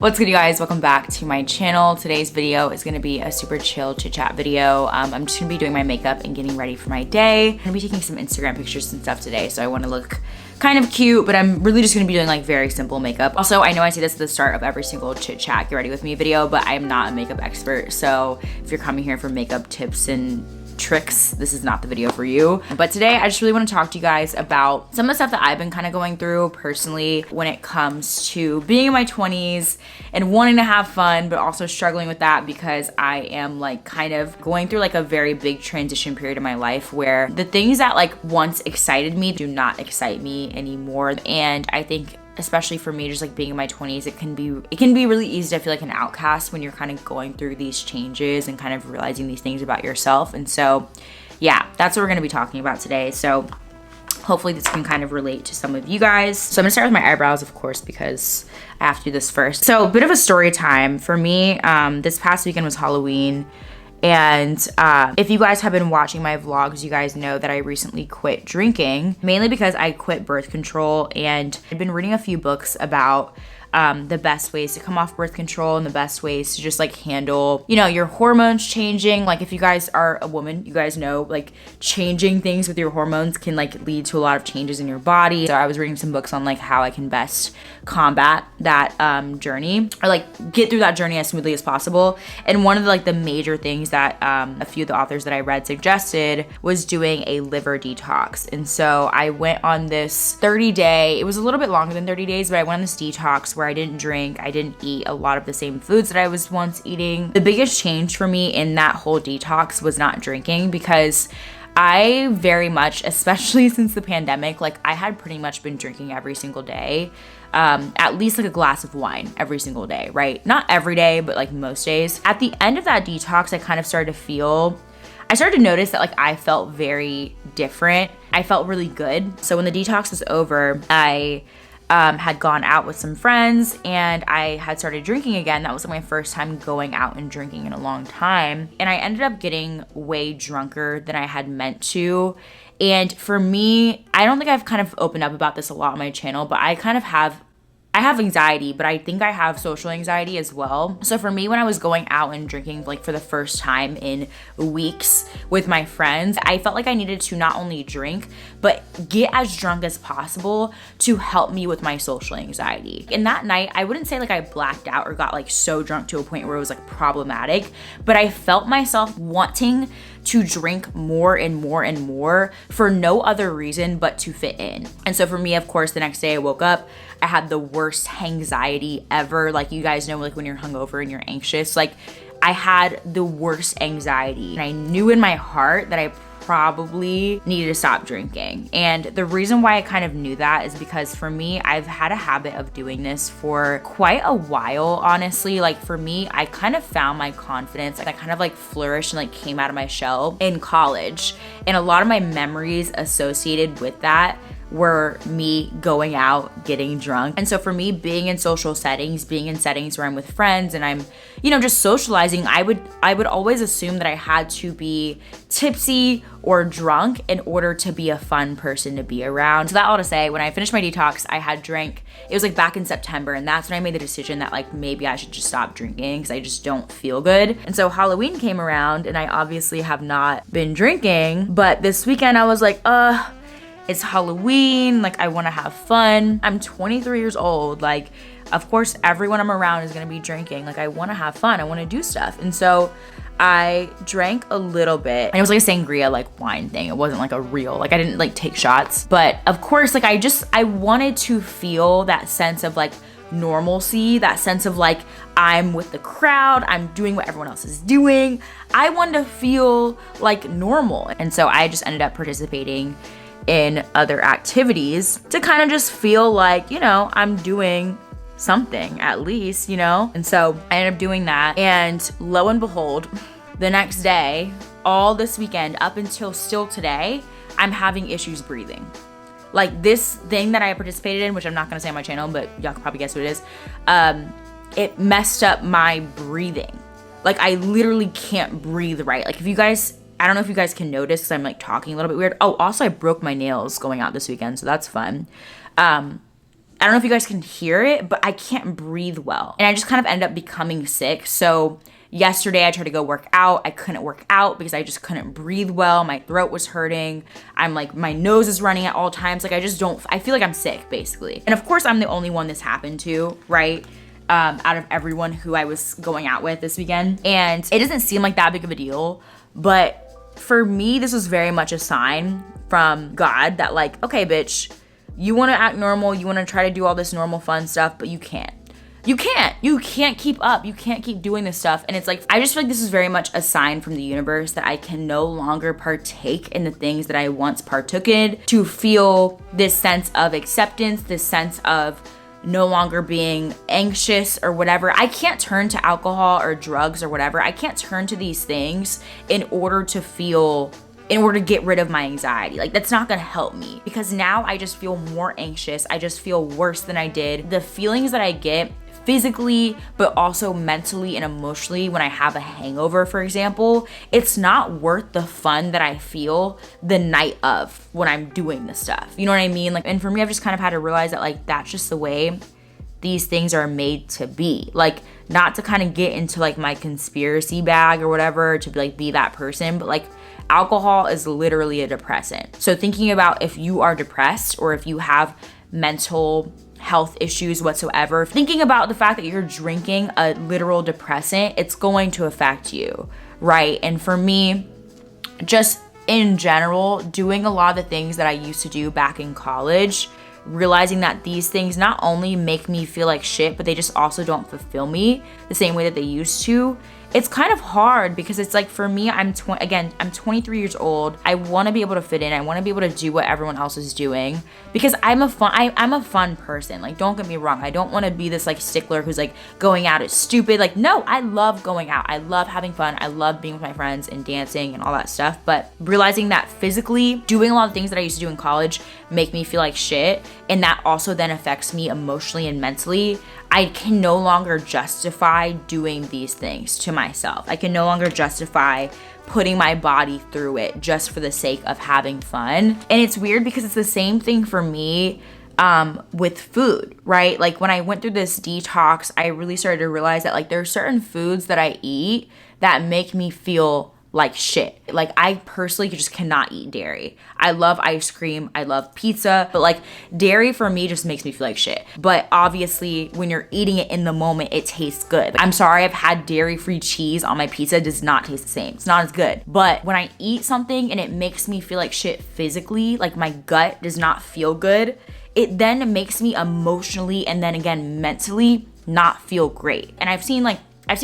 What's good, you guys? Welcome back to my channel. Today's video is going to be a super chill chit chat video. I'm just going to be doing my makeup and getting ready for my day. I'm going to be taking some Instagram pictures and stuff today, so I want to look kind of cute, but I'm really just going to be doing like very simple makeup. Also, I know I say this at the start of every single chit chat get ready with me video, but I am not a makeup expert, so if you're coming here for makeup tips and tricks, this is not the video for you. But today I just really want to talk to you guys about some of the stuff that I've been kind of going through personally when it comes to being in my 20s and wanting to have fun, but also struggling with that because I am like kind of going through like a very big transition period in my life where the things that like once excited me do not excite me anymore. And I think especially for me, just like being in my 20s, it can be really easy to feel like an outcast when you're kind of going through these changes and kind of realizing these things about yourself. And so yeah, that's what we're going to be talking about today. So hopefully this can kind of relate to some of you guys. So I'm gonna start with my eyebrows, of course, because I have to do this first. So a bit of a story time for me. This past weekend was Halloween. And if you guys have been watching my vlogs, you guys know that I recently quit drinking, mainly because I quit birth control, and I've been reading a few books about the best ways to come off birth control and the best ways to just like handle, you know, your hormones changing. Like if you guys are a woman, you guys know like changing things with your hormones can like lead to a lot of changes in your body. So I was reading some books on like how I can best combat that journey, or like get through that journey as smoothly as possible. And one of the major things that a few of the authors that I read suggested was doing a liver detox. And so I went on this 30-day, it was a little bit longer than 30 days, but I went on this detox where I didn't drink, I didn't eat a lot of the same foods that I was once eating. The biggest change for me in that whole detox was not drinking, because I very much, especially since the pandemic, like I had pretty much been drinking every single day. At least like a glass of wine every single day, right? Not every day, but like most days. At the end of that detox, I kind of started to notice that like I felt very different. I felt really good. So when the detox was over, I had gone out with some friends and I had started drinking again. That was like my first time going out and drinking in a long time. And I ended up getting way drunker than I had meant to. And for me, I don't think I've kind of opened up about this a lot on my channel, but I have anxiety, but I think I have social anxiety as well. So for me, when I was going out and drinking like for the first time in weeks with my friends, I felt like I needed to not only drink, but get as drunk as possible to help me with my social anxiety. And that night, I wouldn't say like I blacked out or got like so drunk to a point where it was like problematic, but I felt myself wanting to drink more and more and more for no other reason but to fit in. And so for me, of course, the next day I woke up, I had the worst anxiety ever. Like you guys know, like when you're hungover and you're anxious, like I had the worst anxiety. And I knew in my heart that I probably needed to stop drinking. And the reason why I kind of knew that is because for me, I've had a habit of doing this for quite a while, honestly. Like for me, I kind of found my confidence. I kind of like flourished and like came out of my shell in college. And a lot of my memories associated with that were me going out, getting drunk. And so for me, being in social settings, being in settings where I'm with friends and I'm, you know, just socializing, I would always assume that I had to be tipsy or drunk in order to be a fun person to be around. So that all to say, when I finished my detox, I had drank, it was like back in September, and that's when I made the decision that like maybe I should just stop drinking because I just don't feel good. And so Halloween came around and I obviously have not been drinking, but this weekend I was like, it's Halloween, like I want to have fun. I'm 23 years old. Like, of course, everyone I'm around is going to be drinking. Like, I want to have fun. I want to do stuff. And so I drank a little bit. And it was like a sangria, like wine thing. It wasn't like a real, like I didn't like take shots. But of course, like I wanted to feel that sense of like normalcy, that sense of like I'm with the crowd, I'm doing what everyone else is doing. I wanted to feel like normal. And so I just ended up participating in other activities to kind of just feel like, you know, I'm doing something at least, you know? And so I ended up doing that. And lo and behold, the next day, all this weekend up until still today, I'm having issues breathing. Like this thing that I participated in, which I'm not gonna say on my channel, but y'all can probably guess what it is. It messed up my breathing. Like I literally can't breathe right. Like if you guys, I don't know if you guys can notice because I'm like talking a little bit weird. Oh, also I broke my nails going out this weekend, so that's fun. I don't know if you guys can hear it, but I can't breathe well. And I just kind of ended up becoming sick. So yesterday I tried to go work out. I couldn't work out because I just couldn't breathe well. My throat was hurting. I'm like, my nose is running at all times. Like I feel like I'm sick basically. And of course I'm the only one this happened to, right? Out of everyone who I was going out with this weekend. And it doesn't seem like that big of a deal, but for me, this was very much a sign from God that like, okay, bitch, you want to act normal. You want to try to do all this normal fun stuff, but you can't. You can't keep up. You can't keep doing this stuff. And it's like, I just feel like this is very much a sign from the universe that I can no longer partake in the things that I once partook in, to feel this sense of acceptance, this sense of no longer being anxious or whatever. I can't turn to alcohol or drugs or whatever. I can't turn to these things in order to get rid of my anxiety. Like, that's not gonna help me, because now I just feel more anxious. I just feel worse than I did. The feelings that I get physically, but also mentally and emotionally when I have a hangover, for example, it's not worth the fun that I feel the night of when I'm doing this stuff. You know what I mean? Like, and for me, I've just kind of had to realize that like, that's just the way these things are made to be. Like, not to kind of get into like my conspiracy bag or whatever, to like be that person, but like, alcohol is literally a depressant. So thinking about if you are depressed or if you have mental health issues whatsoever, thinking about the fact that you're drinking a literal depressant, it's going to affect you, right? And for me, just in general, doing a lot of the things that I used to do back in college, realizing that these things not only make me feel like shit, but they just also don't fulfill me the same way that they used to. It's kind of hard because it's like, for me, I'm 23 years old. I want to be able to fit in. I want to be able to do what everyone else is doing, because I'm a fun person. Like, don't get me wrong. I don't want to be this like stickler who's like going out is stupid. Like, no, I love going out. I love having fun. I love being with my friends and dancing and all that stuff. But realizing that physically doing a lot of things that I used to do in college make me feel like shit, and that also then affects me emotionally and mentally, I can no longer justify doing these things to myself. I can no longer justify putting my body through it just for the sake of having fun. And it's weird because it's the same thing for me with food, right? Like, when I went through this detox, I really started to realize that like, there are certain foods that I eat that make me feel like shit. Like, I personally just cannot eat dairy. I love ice cream, I love pizza, but like, dairy for me just makes me feel like shit. But obviously when you're eating it in the moment, it tastes good. I'm sorry, I've had dairy-free cheese on my pizza. It does not taste the same. It's not as good. But when I eat something and it makes me feel like shit physically, like my gut does not feel good, it then makes me emotionally and then again mentally not feel great. And I've seen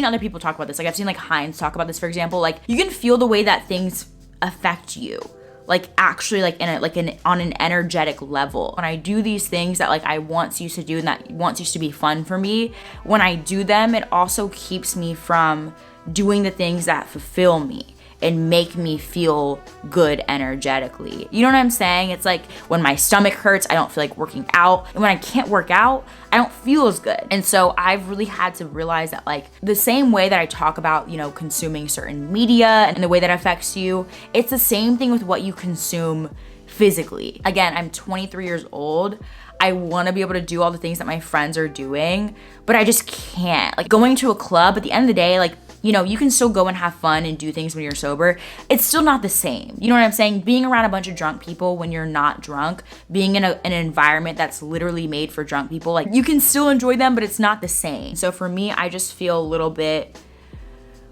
other people talk about this. Like, I've seen like Heinz talk about this, for example. Like, you can feel the way that things affect you, like actually like on an energetic level. When I do these things that like I once used to do and that once used to be fun for me, when I do them, it also keeps me from doing the things that fulfill me and make me feel good energetically. You know what I'm saying? It's like, when my stomach hurts, I don't feel like working out. And when I can't work out, I don't feel as good. And so I've really had to realize that like, the same way that I talk about, you know, consuming certain media and the way that affects you, it's the same thing with what you consume physically. Again, I'm 23 years old. I want to be able to do all the things that my friends are doing, but I just can't. Like, going to a club, at the end of the day, like, you know, you can still go and have fun and do things when you're sober. It's still not the same. You know what I'm saying? Being around a bunch of drunk people when you're not drunk, being in an environment that's literally made for drunk people, like, you can still enjoy them, but it's not the same. So for me, I just feel a little bit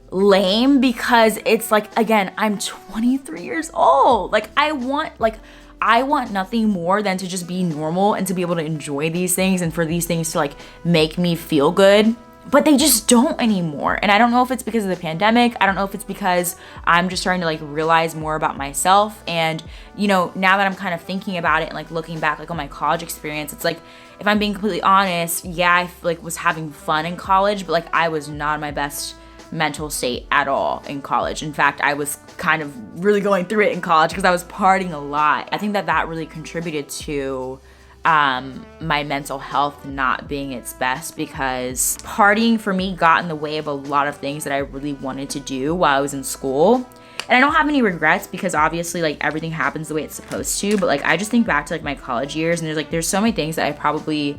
lame because it's like, again, I'm 23 years old. Like, I want nothing more than to just be normal and to be able to enjoy these things and for these things to like make me feel good. But they just don't anymore. And I don't know if it's because of the pandemic. I don't know if it's because I'm just starting to like realize more about myself. And, you know, now that I'm kind of thinking about it and like looking back like on my college experience, it's like, if I'm being completely honest, yeah, I like was having fun in college, but like I was not in my best mental state at all in college. In fact, I was kind of really going through it in college because I was partying a lot. I think that really contributed to my mental health not being its best, because partying for me got in the way of a lot of things that I really wanted to do while I was in school. And I don't have any regrets because obviously like everything happens the way it's supposed to, but like I just think back to like my college years and there's so many things that I probably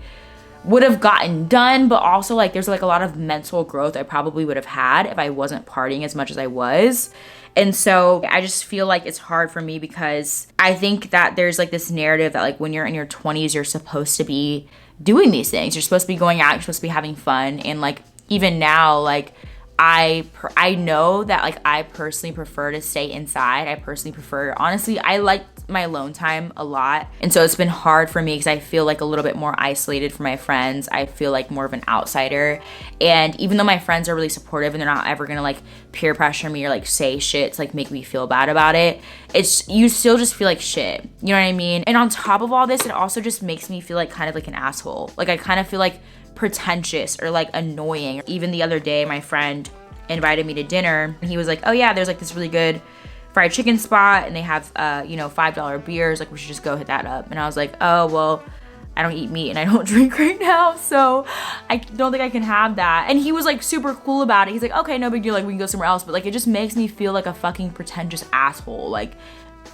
would have gotten done, but also like there's like a lot of mental growth I probably would have had if I wasn't partying as much as I was. And so I just feel like it's hard for me because I think that there's like this narrative that like when you're in your 20s, you're supposed to be doing these things. You're supposed to be going out, you're supposed to be having fun. And like even now, like I know that like I personally prefer to stay inside. I personally prefer, honestly, I like my alone time a lot. And so it's been hard for me because I feel like a little bit more isolated from my friends. I feel like more of an outsider. And even though my friends are really supportive and they're not ever gonna like peer pressure me or like say shit to like make me feel bad about it, it's, you still just feel like shit. You know what I mean? And on top of all this, it also just makes me feel like kind of like an asshole. Like I kind of feel like pretentious or like annoying. Even the other day, my friend invited me to dinner and he was like, oh yeah, there's like this really good fried chicken spot and they have you know, $5 beers, like we should just go hit that up. And I was like, oh well, I don't eat meat and I don't drink right now, so I don't think I can have that. And he was like super cool about it. He's like, okay, no big deal, like we can go somewhere else. But like it just makes me feel like a fucking pretentious asshole. Like,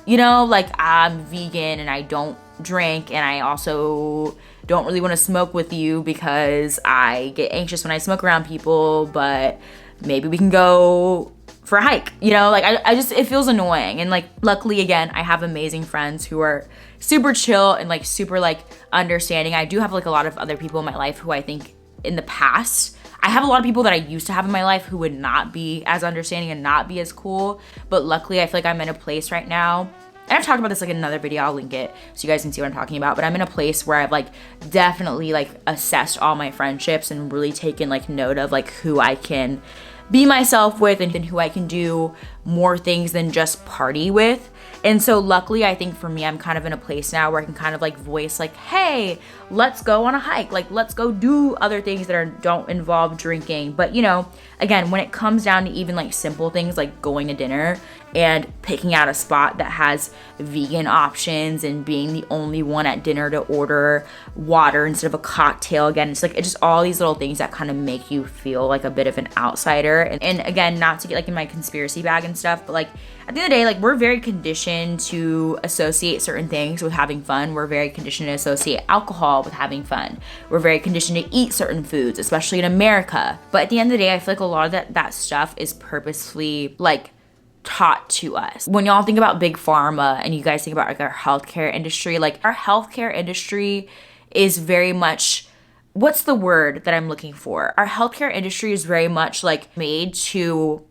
you know, like I'm vegan and I don't drink and I also don't really want to smoke with you because I get anxious when I smoke around people, but maybe we can go for a hike, you know? Like I just, it feels annoying. And like luckily again, I have amazing friends who are super chill and like super like understanding. I do have like a lot of other people in my life who I think in the past, I have a lot of people that I used to have in my life who would not be as understanding and not be as cool. But luckily I feel like I'm in a place right now, and I've talked about this like in another video, I'll link it so you guys can see what I'm talking about, but I'm in a place where I've like definitely like assessed all my friendships and really taken like note of like who I can be myself with and who I can do more things than just party with. And so luckily I think for me, I'm kind of in a place now where I can kind of like voice like, hey, let's go on a hike. Like let's go do other things that don't involve drinking. But you know, again, when it comes down to even like simple things like going to dinner and picking out a spot that has vegan options and being the only one at dinner to order water instead of a cocktail, again, it's like, it's just all these little things that kind of make you feel like a bit of an outsider. And again, not to get like in my conspiracy bag and stuff, but like at the end of the day, like we're very conditioned to associate certain things with having fun. We're very conditioned to associate alcohol with having fun. We're very conditioned to eat certain foods, especially in America. But at the end of the day, I feel like a lot of that stuff is purposefully like taught to us. When y'all think about big pharma and you guys think about like our healthcare industry, like our healthcare industry is very much, what's the word that I'm looking for? Our healthcare industry is very much like made to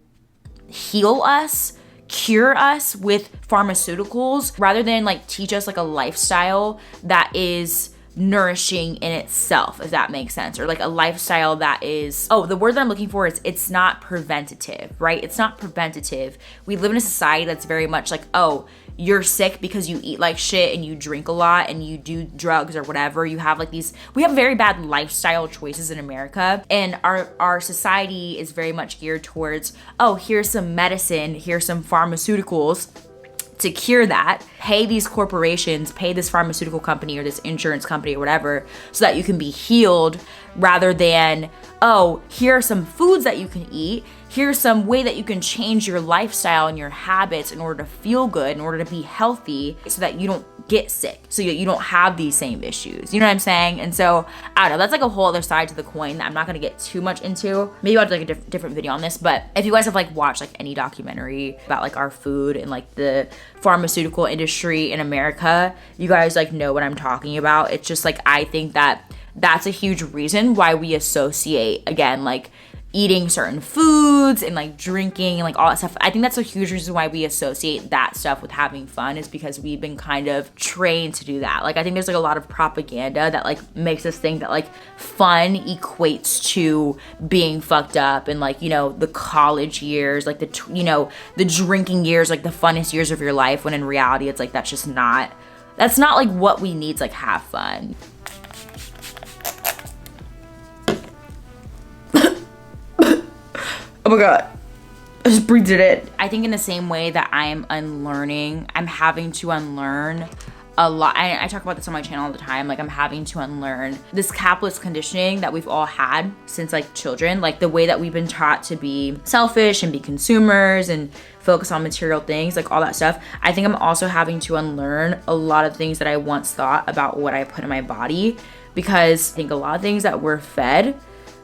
heal us, cure us with pharmaceuticals rather than like teach us like a lifestyle that is nourishing in itself, if that makes sense, or like a lifestyle that is, oh, the word that I'm looking for is, it's not preventative, right? It's not preventative. We live in a society that's very much like, oh, you're sick because you eat like shit and you drink a lot and you do drugs or whatever. You have like these, we have very bad lifestyle choices in America, and our society is very much geared towards, oh, here's some medicine, here's some pharmaceuticals to cure that. Pay these corporations, pay this pharmaceutical company or this insurance company or whatever so that you can be healed, rather than, oh, here are some foods that you can eat. Here's some way that you can change your lifestyle and your habits in order to feel good, in order to be healthy, so that you don't get sick, so that you don't have these same issues. You know what I'm saying? And so, I don't know, that's like a whole other side to the coin that I'm not gonna get too much into. Maybe I'll do like a different video on this, but if you guys have like watched like any documentary about like our food and like the pharmaceutical industry in America, you guys like know what I'm talking about. It's just like, I think that that's a huge reason why we associate, again, like eating certain foods and like drinking and like all that stuff. I think that's a huge reason why we associate that stuff with having fun, is because we've been kind of trained to do that. Like I think there's like a lot of propaganda that like makes us think that like fun equates to being fucked up, and like, you know, the college years, like the, you know, the drinking years, like the funnest years of your life, when in reality it's like that's not like what we need to like have fun. Oh my God, I just breathed it in. I think in the same way that I'm having to unlearn a lot. I talk about this on my channel all the time. Like I'm having to unlearn this capitalist conditioning that we've all had since like children, like the way that we've been taught to be selfish and be consumers and focus on material things, like all that stuff. I think I'm also having to unlearn a lot of things that I once thought about what I put in my body, because I think a lot of things that we're fed,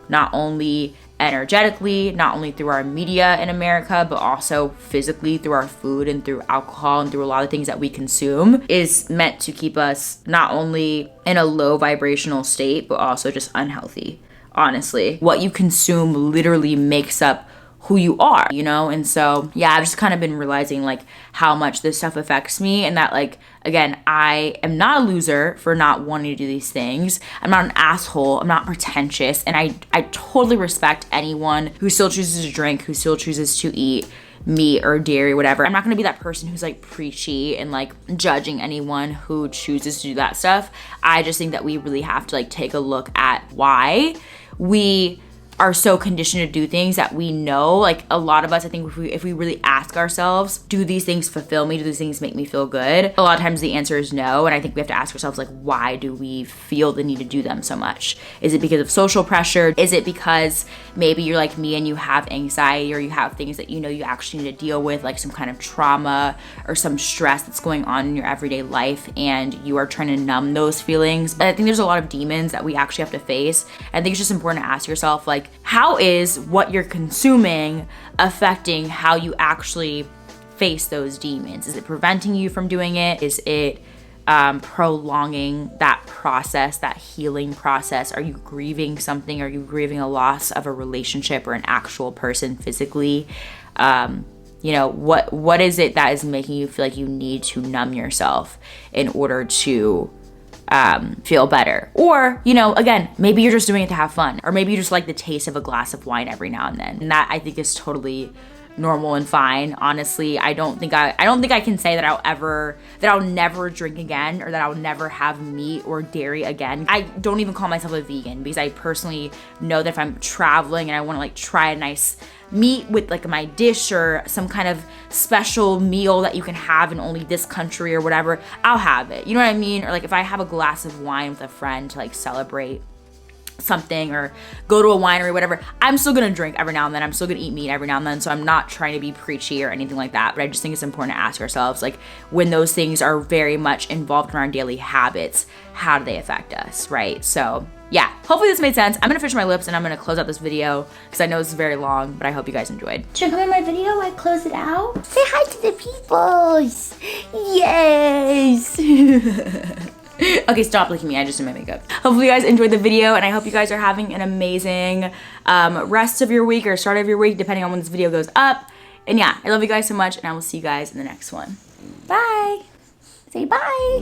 not only energetically, not only through our media in America, but also physically through our food and through alcohol and through a lot of things that we consume, is meant to keep us not only in a low vibrational state, but also just unhealthy. Honestly, what you consume literally makes up who you are, you know? And so, yeah, I've just kind of been realizing like how much this stuff affects me, and that like, again, I am not a loser for not wanting to do these things. I'm not an asshole. I'm not pretentious. And I totally respect anyone who still chooses to drink, who still chooses to eat meat or dairy, whatever. I'm not gonna be that person who's like preachy and like judging anyone who chooses to do that stuff. I just think that we really have to like take a look at why we are so conditioned to do things that we know. Like a lot of us, I think if we really ask ourselves, do these things fulfill me? Do these things make me feel good? A lot of times the answer is no. And I think we have to ask ourselves, like, why do we feel the need to do them so much? Is it because of social pressure? Is it because maybe you're like me and you have anxiety, or you have things that you know you actually need to deal with, like some kind of trauma or some stress that's going on in your everyday life, and you are trying to numb those feelings? But I think there's a lot of demons that we actually have to face. I think it's just important to ask yourself, like, how is what you're consuming affecting how you actually face those demons? Is it preventing you from doing it? Is it prolonging that process, that healing process? Are you grieving something? Are you grieving a loss of a relationship or an actual person physically? You know, what is it that is making you feel like you need to numb yourself in order to feel better? Or, you know, again, maybe you're just doing it to have fun, or maybe you just like the taste of a glass of wine every now and then. And that, I think, is totally normal and fine. Honestly, I don't think I can say that I'll never drink again, or that I'll never have meat or dairy again. I don't even call myself a vegan, because I personally know that if I'm traveling and I want to like try a nice meat with like my dish or some kind of special meal that you can have in only this country or whatever, I'll have it. You know what I mean? Or like if I have a glass of wine with a friend to like celebrate something, or go to a winery, whatever, I'm still gonna drink every now and then. I'm still gonna eat meat every now and then. So I'm not trying to be preachy or anything like that, but I just think it's important to ask ourselves, like, when those things are very much involved in our daily habits, how do they affect us, right? So yeah, hopefully this made sense. I'm gonna finish my lips and I'm gonna close out this video because I know this is very long, but I hope you guys enjoyed. Should I come in my video while I close it out? Say hi to the peoples. Yes. Okay, stop looking at me. I just did my makeup. Hopefully you guys enjoyed the video, and I hope you guys are having an amazing rest of your week or start of your week, depending on when this video goes up. And yeah, I love you guys so much, and I will see you guys in the next one. Bye. Say bye.